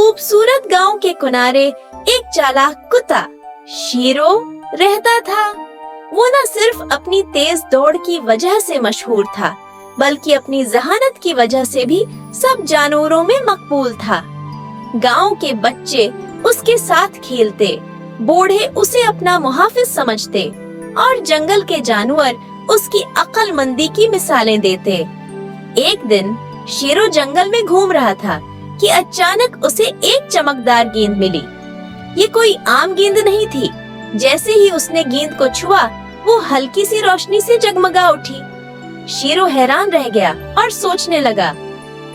खूबसूरत गांव के किनारे एक चालाक कुत्ता शेरो रहता था। वो न सिर्फ अपनी तेज दौड़ की वजह से मशहूर था, बल्कि अपनी जहानत की वजह से भी सब जानवरों में मकबूल था। गांव के बच्चे उसके साथ खेलते, बूढ़े उसे अपना मुहाफिज समझते और जंगल के जानवर उसकी अक्लमंदी की मिसालें देते। एक दिन शेरो जंगल में घूम रहा था कि अचानक उसे एक चमकदार गेंद मिली। ये कोई आम गेंद नहीं थी। जैसे ही उसने गेंद को छुआ, वो हल्की सी रोशनी से जगमगा उठी। शेरो हैरान रह गया और सोचने लगा,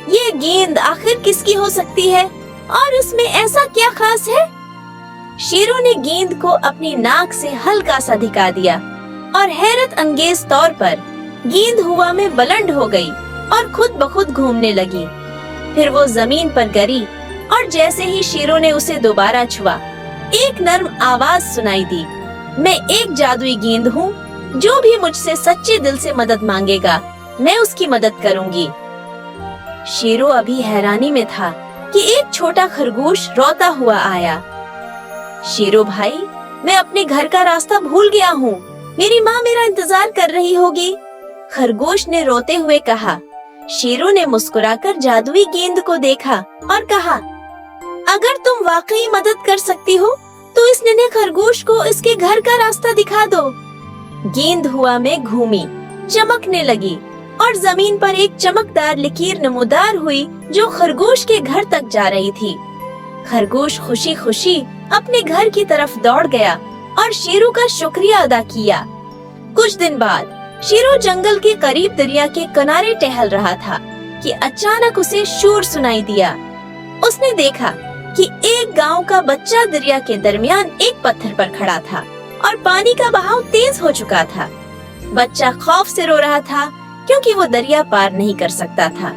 ये गेंद आखिर किसकी हो सकती है और इसमें ऐसा क्या खास है। शेरो ने गेंद को अपनी नाक से हल्का सा धिका दिया और हैरत अंगेज तौर पर गेंद हवा में बुलंद हो गई और खुद ब खुद घूमने लगी। फिर वो जमीन पर गिरी और जैसे ही शेरो ने उसे दोबारा छुआ, एक नर्म आवाज सुनाई दी, मैं एक जादुई गेंद हूँ। जो भी मुझसे सच्चे दिल से मदद मांगेगा, मैं उसकी मदद करूंगी। शेरो अभी हैरानी में था कि एक छोटा खरगोश रोता हुआ आया। शेरो भाई, मैं अपने घर का रास्ता भूल गया हूँ। मेरी माँ मेरा इंतजार कर रही होगी। खरगोश ने रोते हुए कहा। शेरो ने मुस्कुराकर जादुई गेंद को देखा और कहा, अगर तुम वाकई मदद कर सकती हो तो इस नन्हे खरगोश को इसके घर का रास्ता दिखा दो। गेंद हवा में घूमी, चमकने लगी और जमीन पर एक चमकदार लकीर नमूदार हुई जो खरगोश के घर तक जा रही थी। खरगोश खुशी खुशी अपने घर की तरफ दौड़ गया और शेरो का शुक्रिया अदा किया। कुछ दिन बाद शेरो जंगल के करीब दरिया के किनारे टहल रहा था कि अचानक उसे शोर सुनाई दिया। उसने देखा कि एक गांव का बच्चा दरिया के दरमियान एक पत्थर पर खड़ा था और पानी का बहाव तेज हो चुका था। बच्चा खौफ से रो रहा था क्योंकि वो दरिया पार नहीं कर सकता था।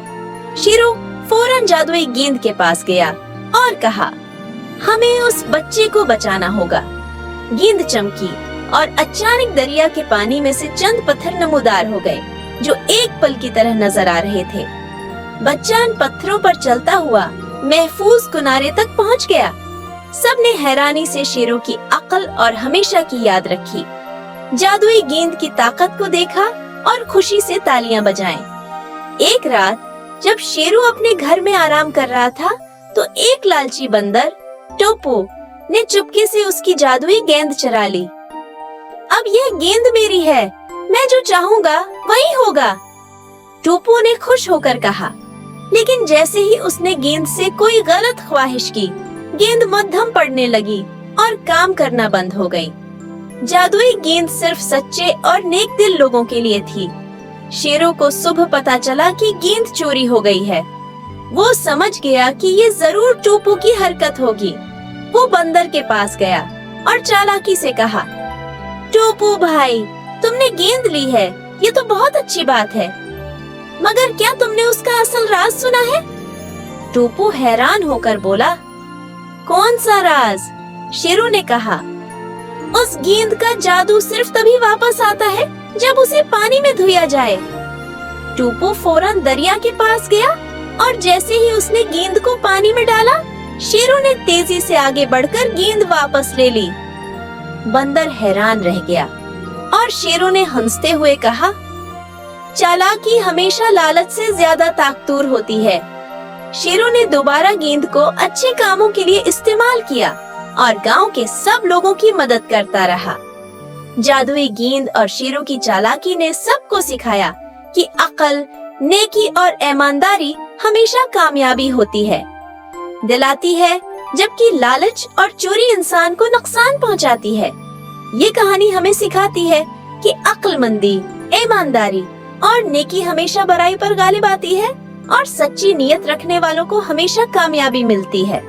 शेरो फौरन जादुई गेंद के पास गया और कहा, हमें उस बच्चे को बचाना होगा। गेंद चमकी और अचानक दरिया के पानी में से चंद पत्थर नमूदार हो गए जो एक पल की तरह नजर आ रहे थे। बच्चा इन पत्थरों पर चलता हुआ महफूज किनारे तक पहुंच गया। सबने हैरानी से शेरो की अक्ल और हमेशा की याद रखी, जादुई गेंद की ताकत को देखा और खुशी से तालियां बजाएं। एक रात जब शेरो अपने घर में आराम कर रहा था तो एक लालची बंदर टोपो ने चुपके से उसकी जादुई गेंद चुरा ली। अब यह गेंद मेरी है, मैं जो चाहूंगा वही होगा, टोपो ने खुश होकर कहा। लेकिन जैसे ही उसने गेंद से कोई गलत ख्वाहिश की, गेंद मध्यम पड़ने लगी और काम करना बंद हो गई। जादुई गेंद सिर्फ सच्चे और नेक दिल लोगों के लिए थी। शेरो को सुबह पता चला कि गेंद चोरी हो गई है। वो समझ गया कि ये जरूर टोपो की हरकत होगी। वो बंदर के पास गया और चालाकी से कहा, टोपो भाई, तुमने गेंद ली है, ये तो बहुत अच्छी बात है, मगर क्या तुमने उसका असल राज सुना है? टोपो हैरान होकर बोला, कौन सा राज? शेरो ने कहा, उस गेंद का जादू सिर्फ तभी वापस आता है जब उसे पानी में धोया जाए। टोपो फौरन दरिया के पास गया और जैसे ही उसने गेंद को पानी में डाला, शेरो ने तेजी से आगे बढ़कर गेंद वापस ले ली। बंदर हैरान रह गया और शेरो ने हंसते हुए कहा, चालाकी हमेशा लालच से ज्यादा ताकतवर होती है। शेरो ने दोबारा गेंद को अच्छे कामों के लिए इस्तेमाल किया और गांव के सब लोगों की मदद करता रहा। जादुई गेंद और शेरो की चालाकी ने सबको सिखाया कि अक्ल, नेकी और ईमानदारी हमेशा कामयाबी होती है, दिलाती है, जबकि लालच और चोरी इंसान को नुकसान पहुंचाती है। ये कहानी हमें सिखाती है कि अक्लमंदी, ईमानदारी और नेकी हमेशा बुराई पर गालिब आती है और सच्ची नीयत रखने वालों को हमेशा कामयाबी मिलती है।